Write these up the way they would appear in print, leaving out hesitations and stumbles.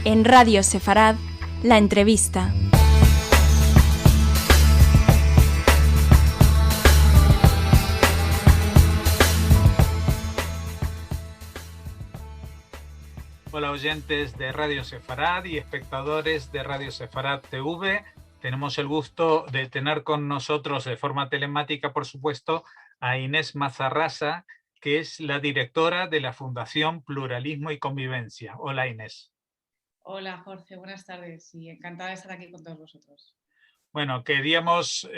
En Radio Sefarad, la entrevista. Hola oyentes de Radio Sefarad y espectadores de Radio Sefarad TV. Tenemos el gusto de tener con nosotros de forma telemática, por supuesto, a Inés Mazarrasa, que es la directora de la Fundación Pluralismo y Convivencia. Hola, Inés. Hola, Jorge. Buenas tardes y encantada de estar aquí con todos vosotros. Bueno, queríamos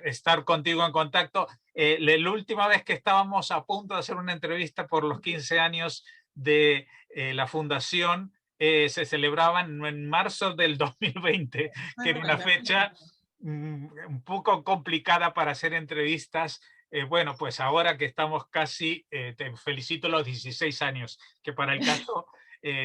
estar contigo en contacto. La última vez que estábamos a punto de hacer una entrevista por los 15 años de la Fundación, se celebraban en marzo del 2020, que era una fecha un poco complicada para hacer entrevistas. Bueno, pues ahora que estamos casi, te felicito los 16 años, que para el caso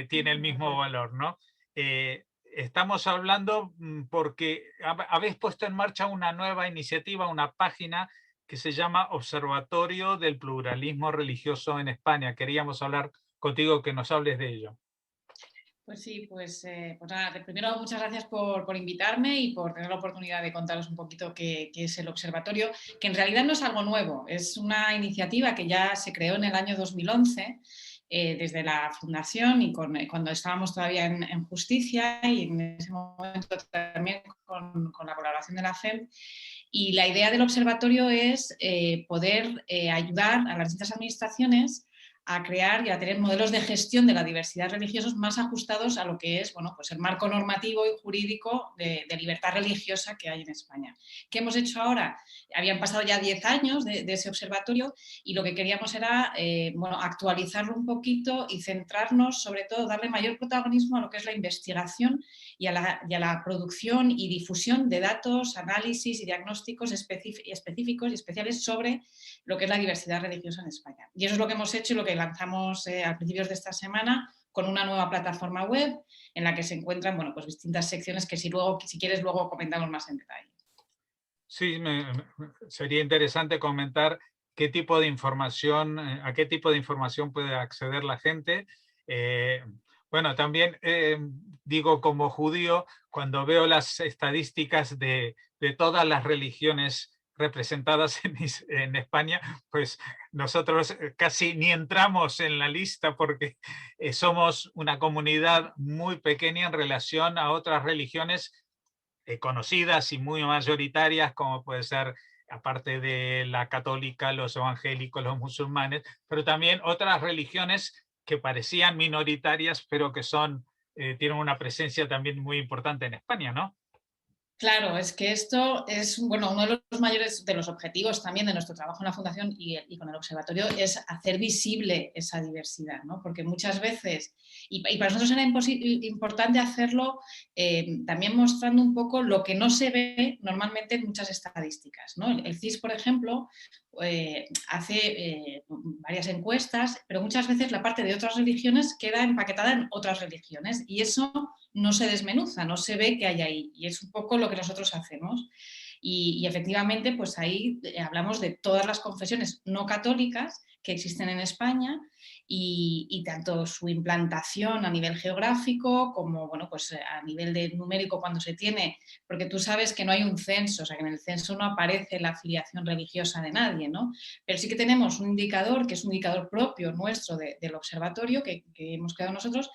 tiene el mismo valor, ¿no? Estamos hablando porque habéis puesto en marcha una nueva iniciativa, una página que se llama Observatorio del Pluralismo Religioso en España. Queríamos hablar contigo, que nos hables de ello. Pues sí, pues nada, primero muchas gracias por invitarme y por tener la oportunidad de contaros un poquito qué es el observatorio, que en realidad no es algo nuevo, es una iniciativa que ya se creó en el año 2011 desde la Fundación y cuando estábamos todavía en Justicia y en ese momento también con la colaboración de la FEM. Y la idea del observatorio es poder ayudar a las distintas administraciones a crear y a tener modelos de gestión de la diversidad religiosa más ajustados a lo que es, bueno, pues el marco normativo y jurídico de libertad religiosa que hay en España. ¿Qué hemos hecho ahora? Habían pasado ya 10 años de ese observatorio y lo que queríamos era bueno, actualizarlo un poquito y centrarnos, sobre todo, darle mayor protagonismo a lo que es la investigación y a la producción y difusión de datos, análisis y diagnósticos específicos y especiales sobre lo que es la diversidad religiosa en España. Y eso es lo que hemos hecho y lo que lanzamos a principios de esta semana con una nueva plataforma web en la que se encuentran, bueno, pues distintas secciones que si quieres luego comentamos más en detalle. Sí, sería interesante comentar qué tipo de información, a qué tipo de información puede acceder la gente. Bueno, también digo, como judío, cuando veo las estadísticas de todas las religiones representadas en España, pues nosotros casi ni entramos en la lista porque somos una comunidad muy pequeña en relación a otras religiones conocidas y muy mayoritarias, como puede ser, aparte de la católica, los evangélicos, los musulmanes, pero también otras religiones que parecían minoritarias, pero que tienen una presencia también muy importante en España, ¿no? Claro, es que esto es, bueno, uno de los mayores de los objetivos también de nuestro trabajo en la Fundación y con el observatorio es hacer visible esa diversidad, ¿no? Porque muchas veces, y para nosotros era importante hacerlo también mostrando un poco lo que no se ve normalmente en muchas estadísticas, ¿no? El CIS, por ejemplo, hace varias encuestas, pero muchas veces la parte de otras religiones queda empaquetada en otras religiones y eso no se desmenuza, no se ve qué hay ahí y es un poco lo que nosotros hacemos. Y efectivamente, pues ahí hablamos de todas las confesiones no católicas que existen en España y tanto su implantación a nivel geográfico como, bueno, pues a nivel de numérico cuando se tiene, porque tú sabes que no hay un censo, o sea que en el censo no aparece la afiliación religiosa de nadie, ¿no? Pero sí que tenemos un indicador que es un indicador propio nuestro del observatorio que hemos creado nosotros,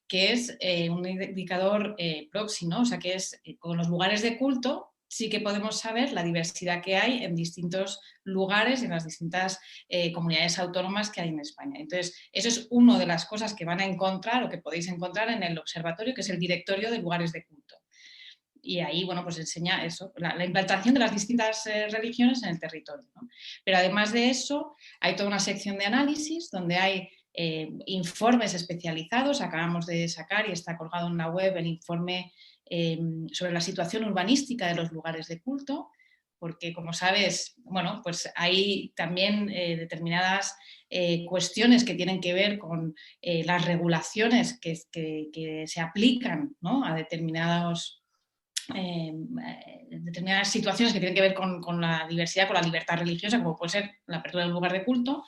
que es un indicador proxy, ¿no? O sea que es con los lugares de culto sí que podemos saber la diversidad que hay en distintos lugares y en las distintas comunidades autónomas que hay en España. Entonces, eso es una de las cosas que van a encontrar o que podéis encontrar en el observatorio, que es el directorio de lugares de culto. Y ahí, bueno, pues enseña eso, la implantación de las distintas religiones en el territorio, ¿no? Pero además de eso, hay toda una sección de análisis donde hay informes especializados. Acabamos de sacar y está colgado en la web el informe sobre la situación urbanística de los lugares de culto, porque como sabes, bueno, pues hay también determinadas cuestiones que tienen que ver con las regulaciones que se aplican, ¿no? A determinadas situaciones que tienen que ver con la diversidad, con la libertad religiosa, como puede ser la apertura de un lugar de culto.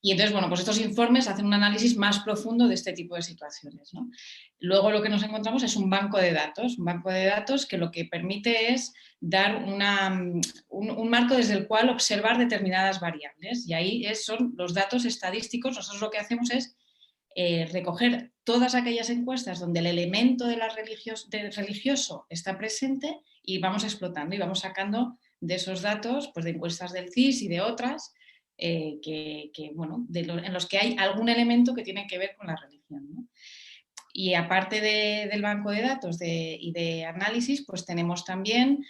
Y entonces, bueno, pues estos informes hacen un análisis más profundo de este tipo de situaciones, ¿no? Luego lo que nos encontramos es un banco de datos que lo que permite es dar un marco desde el cual observar determinadas variables. Y ahí son los datos estadísticos. Nosotros lo que hacemos es recoger todas aquellas encuestas donde el elemento del religioso está presente y vamos explotando y vamos sacando de esos datos, pues de encuestas del CIS y de otras, en los que hay algún elemento que tiene que ver con la religión, ¿no? Y aparte del banco de datos y de análisis, pues tenemos también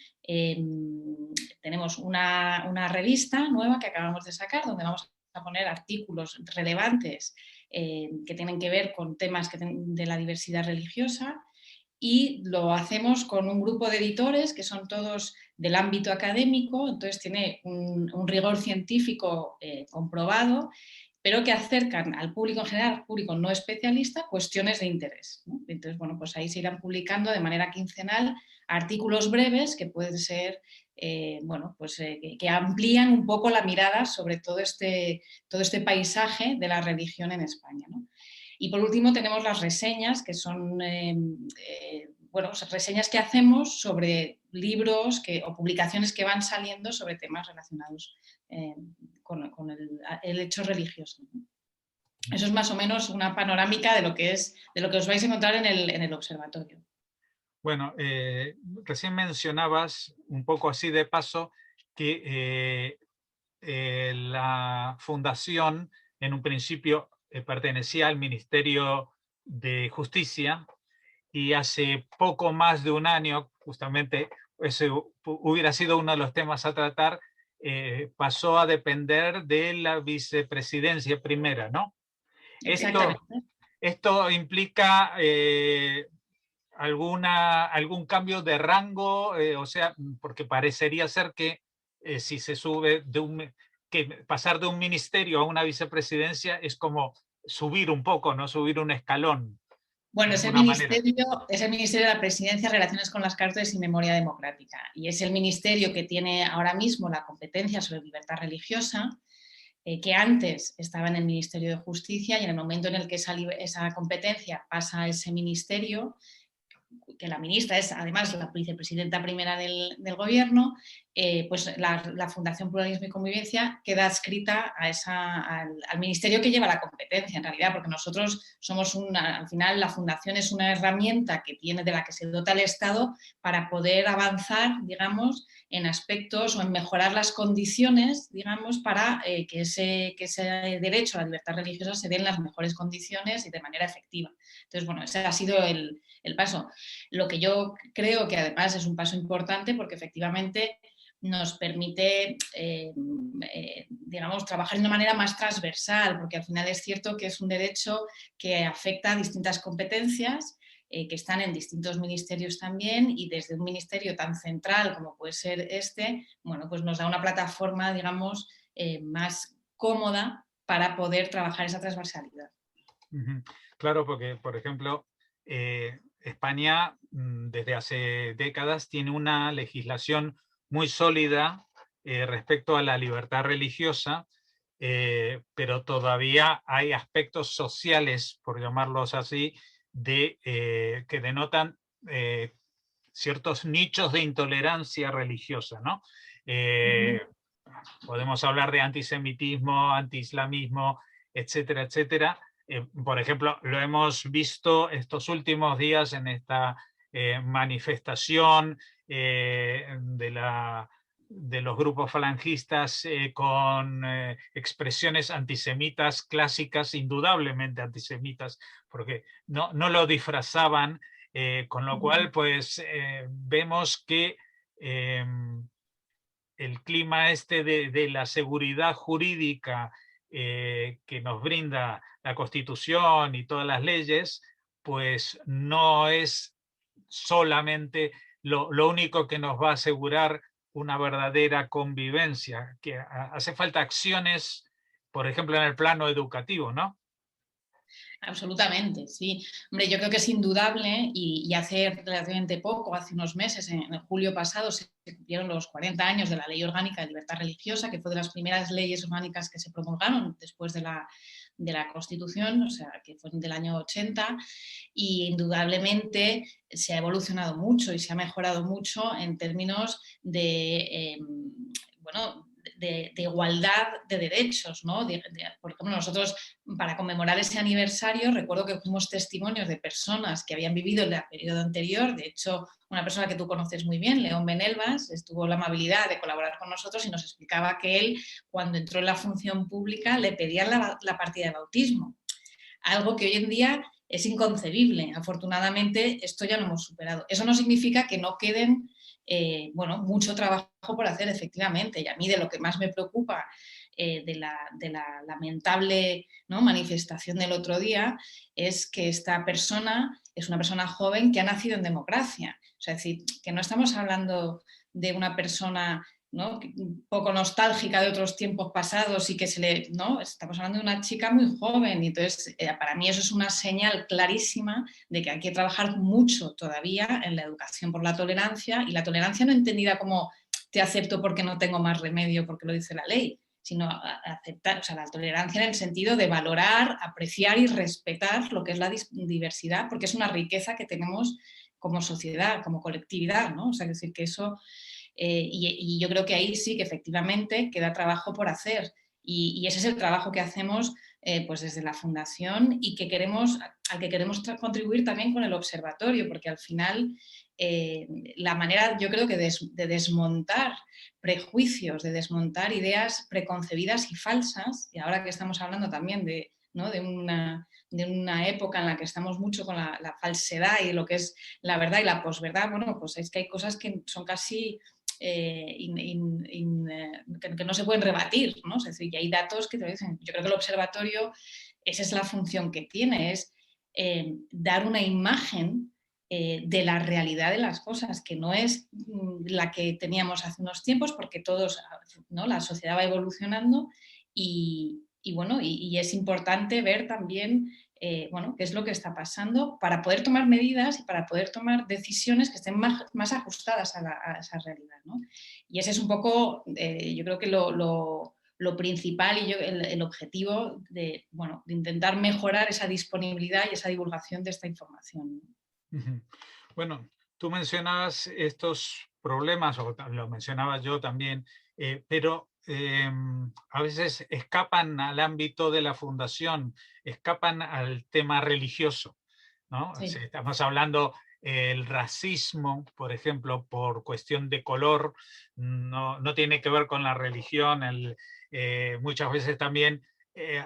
tenemos una revista nueva que acabamos de sacar, donde vamos a poner artículos relevantes que tienen que ver con temas de la diversidad religiosa, y lo hacemos con un grupo de editores que son todos del ámbito académico, entonces tiene un rigor científico comprobado, pero que acercan al público en general, al público no especialista, cuestiones de interés, ¿no? Entonces, bueno, pues ahí se irán publicando de manera quincenal artículos breves que pueden ser, que amplían un poco la mirada sobre todo este paisaje de la religión en España, ¿no? Y por último tenemos las reseñas, que son reseñas que hacemos sobre libros o publicaciones que van saliendo sobre temas relacionados con el hecho religioso, ¿no? Eso es más o menos una panorámica de lo que os vais a encontrar en el observatorio. Bueno, recién mencionabas un poco así de paso que la fundación en un principio pertenecía al Ministerio de Justicia, y hace poco más de un año, justamente ese hubiera sido uno de los temas a tratar, pasó a depender de la vicepresidencia primera, ¿no? Esto implica algún cambio de rango, o sea, porque parecería ser que si se sube que pasar de un ministerio a una vicepresidencia es como subir un poco, ¿no? Subir un escalón. Bueno, es el Ministerio de la Presidencia, Relaciones con las Cortes y Memoria Democrática, y es el ministerio que tiene ahora mismo la competencia sobre libertad religiosa, que antes estaba en el Ministerio de Justicia, y en el momento en el que esa competencia pasa a ese ministerio, que la ministra es además la vicepresidenta primera del gobierno, pues la Fundación Pluralismo y Convivencia queda adscrita al ministerio que lleva la competencia, en realidad, porque nosotros somos al final la Fundación es una herramienta de la que se dota el Estado para poder avanzar, digamos, en aspectos o en mejorar las condiciones, digamos, para que ese derecho a la libertad religiosa se dé en las mejores condiciones y de manera efectiva. Entonces, bueno, ese ha sido el paso. Lo que yo creo que además es un paso importante, porque efectivamente nos permite, digamos, trabajar de una manera más transversal, porque al final es cierto que es un derecho que afecta a distintas competencias que están en distintos ministerios también, y desde un ministerio tan central como puede ser bueno, pues nos da una plataforma, digamos, más cómoda para poder trabajar esa transversalidad. Claro, porque, por ejemplo, España desde hace décadas tiene una legislación muy sólida respecto a la libertad religiosa, pero todavía hay aspectos sociales, por llamarlos así, que denotan ciertos nichos de intolerancia religiosa, ¿no? Podemos hablar de antisemitismo, antiislamismo, etcétera, etcétera. Por ejemplo, lo hemos visto estos últimos días en esta manifestación de los grupos falangistas con expresiones antisemitas clásicas, indudablemente antisemitas, porque no lo disfrazaban, con lo cual pues vemos que el clima de la seguridad jurídica que nos brinda la Constitución y todas las leyes, pues no es solamente lo único que nos va a asegurar una verdadera convivencia, que hace falta acciones, por ejemplo, en el plano educativo, ¿no? Absolutamente, sí. Hombre, yo creo que es indudable y hace relativamente poco, hace unos meses, en julio pasado, se cumplieron los 40 años de la Ley Orgánica de Libertad Religiosa, que fue de las primeras leyes orgánicas que se promulgaron después de la Constitución, o sea, que fue del año 80, y indudablemente se ha evolucionado mucho y se ha mejorado mucho en términos de, bueno, de igualdad de derechos, ¿no? Por ejemplo, nosotros, para conmemorar ese aniversario, recuerdo que fuimos testimonios de personas que habían vivido el periodo anterior. De hecho, una persona que tú conoces muy bien, León Benelvas, tuvo la amabilidad de colaborar con nosotros y nos explicaba que él, cuando entró en la función pública, le pedían la partida de bautismo. Algo que hoy en día es inconcebible. Afortunadamente, esto ya lo hemos superado. Eso no significa que no queden bueno, mucho trabajo por hacer, efectivamente. Y a mí de lo que más me preocupa de la lamentable, ¿no?, manifestación del otro día es que esta persona es una persona joven que ha nacido en democracia. O sea, es decir, que no estamos hablando de una persona, ¿no?, un poco nostálgica de otros tiempos pasados y que ¿no? Estamos hablando de una chica muy joven y entonces para mí eso es una señal clarísima de que hay que trabajar mucho todavía en la educación por la tolerancia, y la tolerancia no entendida como te acepto porque no tengo más remedio porque lo dice la ley, sino aceptar, o sea, la tolerancia en el sentido de valorar, apreciar y respetar lo que es la diversidad, porque es una riqueza que tenemos como sociedad, como colectividad, ¿no? O sea, es decir, que eso... y yo creo que ahí sí que efectivamente queda trabajo por hacer, y ese es el trabajo que hacemos pues desde la Fundación y al que queremos contribuir también con el observatorio, porque al final la manera, yo creo que de desmontar prejuicios, de desmontar ideas preconcebidas y falsas, y ahora que estamos hablando también de, ¿no?, de una época en la que estamos mucho con la falsedad y lo que es la verdad y la posverdad, bueno, pues es que hay cosas que son casi que no se pueden rebatir, ¿no? Es decir, que hay datos que te dicen. Yo creo que el observatorio, esa es la función que tiene, es dar una imagen de la realidad de las cosas, que no es la que teníamos hace unos tiempos, porque todos, ¿no?, la sociedad va evolucionando y bueno, y es importante ver también bueno, qué es lo que está pasando para poder tomar medidas y para poder tomar decisiones que estén más ajustadas a esa realidad, ¿no? Y ese es un poco, yo creo que lo principal y el objetivo de, bueno, de intentar mejorar esa disponibilidad y esa divulgación de esta información. Bueno, tú mencionabas estos problemas, o lo mencionaba yo también, pero a veces escapan al ámbito de la fundación, escapan al tema religioso, ¿no? Sí. Si estamos hablando el racismo, por ejemplo, por cuestión de color, no tiene que ver con la religión. Muchas veces también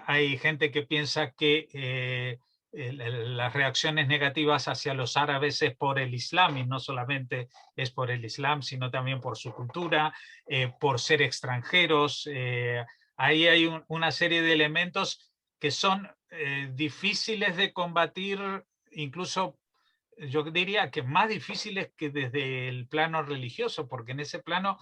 hay gente que piensa que las reacciones negativas hacia los árabes es por el Islam, y no solamente es por el Islam, sino también por su cultura, por ser extranjeros. Ahí hay una serie de elementos que son difíciles de combatir, incluso yo diría que más difíciles que desde el plano religioso, porque en ese plano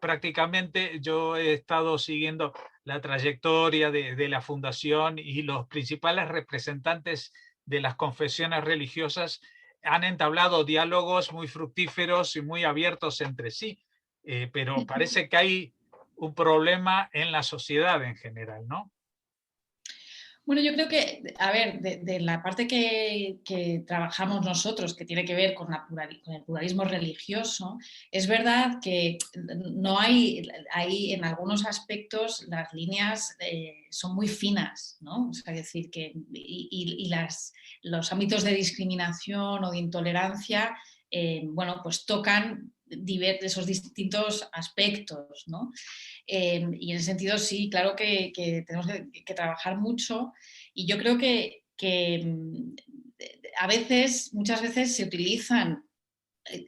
prácticamente yo he estado siguiendo la trayectoria de la fundación, y los principales representantes de las confesiones religiosas han entablado diálogos muy fructíferos y muy abiertos entre sí, pero parece que hay un problema en la sociedad en general, ¿no? Bueno, yo creo que, a ver, de la parte que trabajamos nosotros, que tiene que ver con el pluralismo religioso, es verdad que no hay en algunos aspectos las líneas son muy finas, ¿no? O sea, es decir, que los ámbitos de discriminación o de intolerancia, bueno, pues tocan esos distintos aspectos, ¿no? Y en ese sentido, sí, claro que tenemos que trabajar mucho, y yo creo que muchas veces se utilizan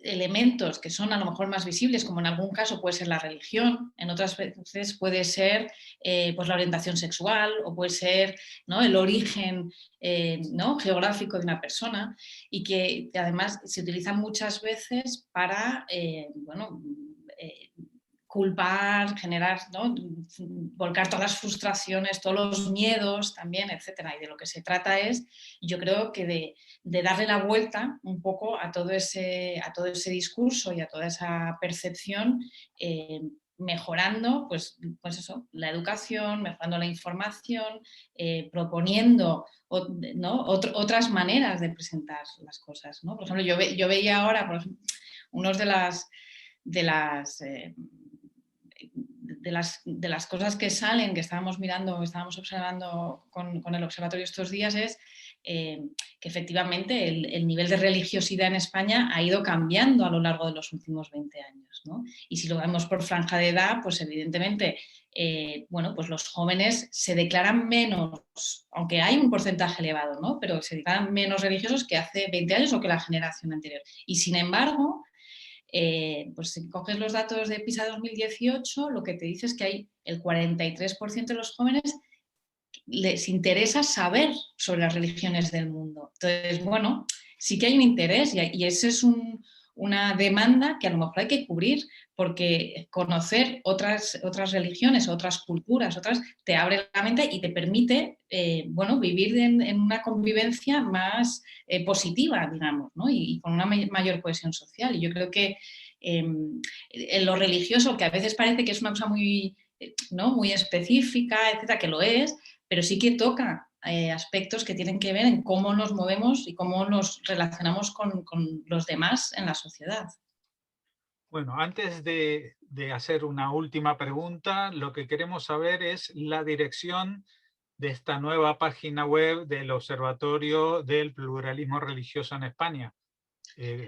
elementos que son a lo mejor más visibles, como en algún caso puede ser la religión, en otras veces puede ser pues la orientación sexual, o puede ser, ¿no?, el origen ¿no?, geográfico de una persona, y que además se utilizan muchas veces para bueno, culpar, generar, ¿no? Volcar todas las frustraciones, todos los miedos también, etcétera. Y de lo que se trata es, yo creo que de darle la vuelta un poco a todo ese discurso y a toda esa percepción, mejorando pues eso, la educación, mejorando la información, proponiendo, ¿no? otras maneras de presentar las cosas, ¿no? Por ejemplo, yo veía ahora, por ejemplo, unos de las cosas que salen, que estábamos observando con el observatorio estos días, es que efectivamente el nivel de religiosidad en España ha ido cambiando a lo largo de los últimos 20 años, ¿no? Y si lo vemos por franja de edad, pues evidentemente pues los jóvenes se declaran menos, aunque hay un porcentaje elevado, ¿no? Pero se declaran menos religiosos que hace 20 años o que la generación anterior. Y sin embargo, pues si coges los datos de PISA 2018, lo que te dice es que hay el 43% de los jóvenes les interesa saber sobre las religiones del mundo. Entonces, bueno, sí que hay un interés y esa es una demanda que a lo mejor hay que cubrir, porque conocer otras religiones, otras culturas, te abre la mente y te permite vivir en una convivencia más positiva, digamos, ¿no? y con una mayor cohesión social. Y yo creo que en lo religioso, que a veces parece que es una cosa muy, ¿no? muy específica, etcétera, que lo es, pero sí que toca aspectos que tienen que ver en cómo nos movemos y cómo nos relacionamos con los demás en la sociedad. Bueno, antes de hacer una última pregunta, lo que queremos saber es la dirección de esta nueva página web del Observatorio del Pluralismo Religioso en España.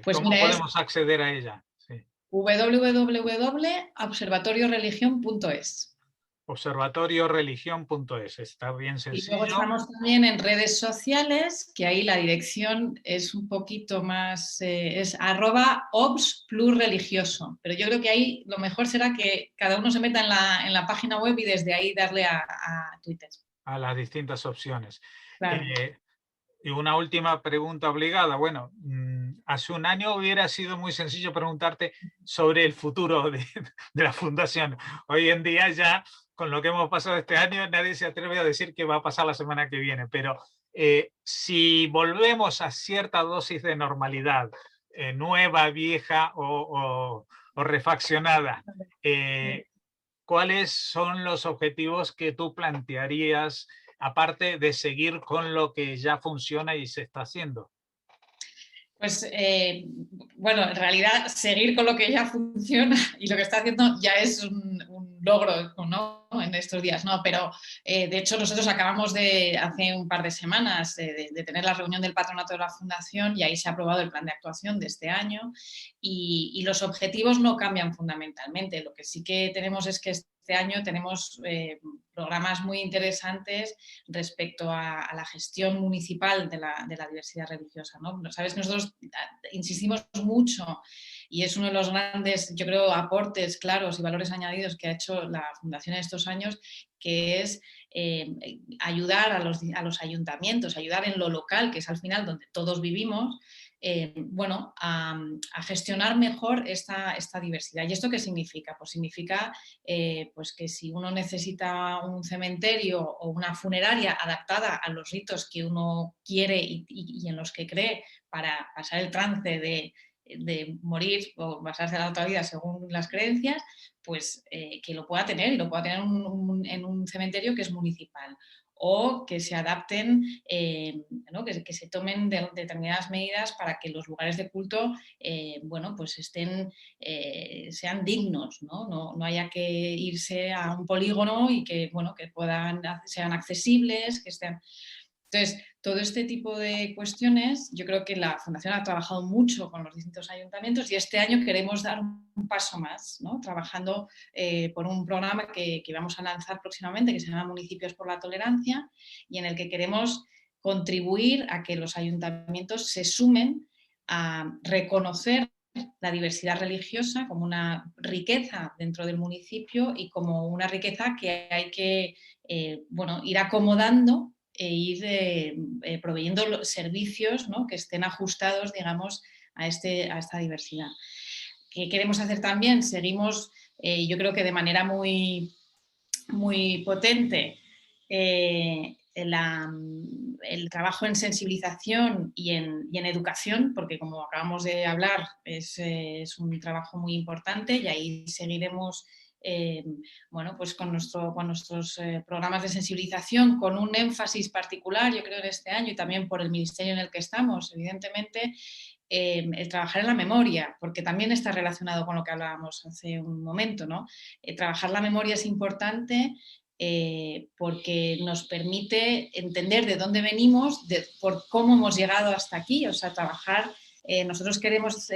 Pues ¿Cómo mira, podemos acceder a ella? Sí. www.observatorioreligion.es. Observatorioreligion.es, está bien Y luego sencillo. estamos también en redes sociales, que ahí la dirección es un poquito más, es @obsplurreligioso. Pero yo creo que ahí lo mejor será que cada uno se meta en la página web y desde ahí darle a Twitter. A las distintas opciones. Claro. Y una última pregunta obligada. Bueno, hace un año hubiera sido muy sencillo preguntarte sobre el futuro de la fundación. Hoy en día ya, con lo que hemos pasado este año, nadie se atreve a decir qué va a pasar la semana que viene. Pero si volvemos a cierta dosis de normalidad, nueva, vieja o refaccionada, ¿cuáles son los objetivos que tú plantearías, aparte de seguir con lo que ya funciona y se está haciendo? Pues bueno, en realidad seguir con lo que ya funciona y lo que está haciendo ya es un logro, ¿no? En estos días, ¿no? Pero de hecho nosotros acabamos hace un par de semanas de tener la reunión del patronato de la fundación y ahí se ha aprobado el plan de actuación de este año y los objetivos no cambian fundamentalmente. Lo que sí que tenemos es que este año tenemos programas muy interesantes respecto a la gestión municipal de la diversidad religiosa, ¿no? Sabes que nosotros insistimos mucho y es uno de los grandes, yo creo, aportes claros y valores añadidos que ha hecho la Fundación en estos años, que es ayudar a los ayuntamientos, ayudar en lo local, que es al final donde todos vivimos, a gestionar mejor esta diversidad. ¿Y esto qué significa? Pues significa pues que si uno necesita un cementerio o una funeraria adaptada a los ritos que uno quiere y en los que cree para pasar el trance de morir o pasarse a la otra vida según las creencias, pues que lo pueda tener y lo pueda tener en un cementerio que es municipal. O que se adapten, ¿no? que se tomen determinadas medidas para que los lugares de culto pues sean dignos, ¿no? No haya que irse a un polígono y que sean accesibles, que estén... Entonces, todo este tipo de cuestiones, yo creo que la Fundación ha trabajado mucho con los distintos ayuntamientos y este año queremos dar un paso más, ¿no? Trabajando por un programa que vamos a lanzar próximamente, que se llama Municipios por la Tolerancia, y en el que queremos contribuir a que los ayuntamientos se sumen a reconocer la diversidad religiosa como una riqueza dentro del municipio y como una riqueza que hay que ir acomodando e ir proveyendo los servicios, ¿no? que estén ajustados, digamos, a esta diversidad. ¿Qué queremos hacer también? Seguimos yo creo que de manera muy, muy potente el trabajo en sensibilización y en educación, porque como acabamos de hablar es un trabajo muy importante y ahí seguiremos bueno, pues con nuestros programas de sensibilización, con un énfasis particular, yo creo, en este año y también por el ministerio en el que estamos, evidentemente, el trabajar en la memoria, porque también está relacionado con lo que hablábamos hace un momento, ¿no? Trabajar la memoria es importante porque nos permite entender de dónde venimos, por cómo hemos llegado hasta aquí, o sea, trabajar, nosotros queremos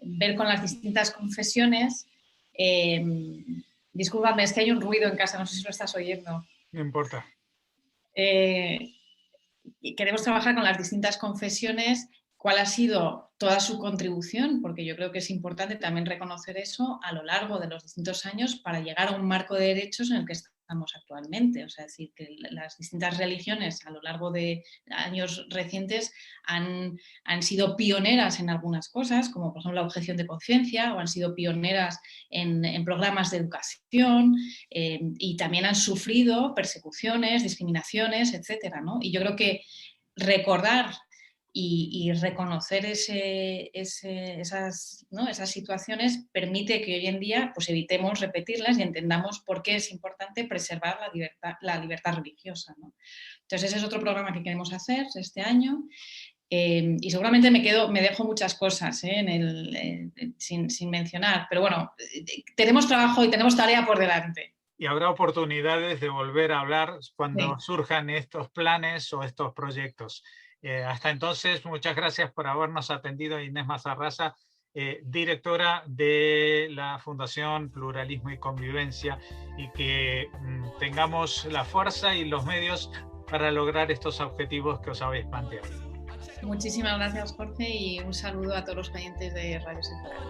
ver con las distintas confesiones. Discúlpame, es que hay un ruido en casa, no sé si lo estás oyendo. No importa. Queremos trabajar con las distintas confesiones, cuál ha sido toda su contribución, porque yo creo que es importante también reconocer eso a lo largo de los distintos años para llegar a un marco de derechos en el que estamos actualmente. O sea, es decir, que las distintas religiones a lo largo de años recientes han sido pioneras en algunas cosas, como por ejemplo la objeción de conciencia, o han sido pioneras en programas de educación y también han sufrido persecuciones, discriminaciones, etcétera, ¿no? Y yo creo que recordar y reconocer esas situaciones permite que hoy en día pues, evitemos repetirlas y entendamos por qué es importante preservar la libertad religiosa, ¿no? Entonces ese es otro programa que queremos hacer este año. Y seguramente me dejo muchas cosas sin mencionar, pero bueno, tenemos trabajo y tenemos tarea por delante. Y habrá oportunidades de volver a hablar cuando surjan estos planes o estos proyectos. Hasta entonces, muchas gracias por habernos atendido, Inés Mazarrasa, directora de la Fundación Pluralismo y Convivencia, y que tengamos la fuerza y los medios para lograr estos objetivos que os habéis planteado. Muchísimas gracias, Jorge, y un saludo a todos los oyentes de Radio Sefarad.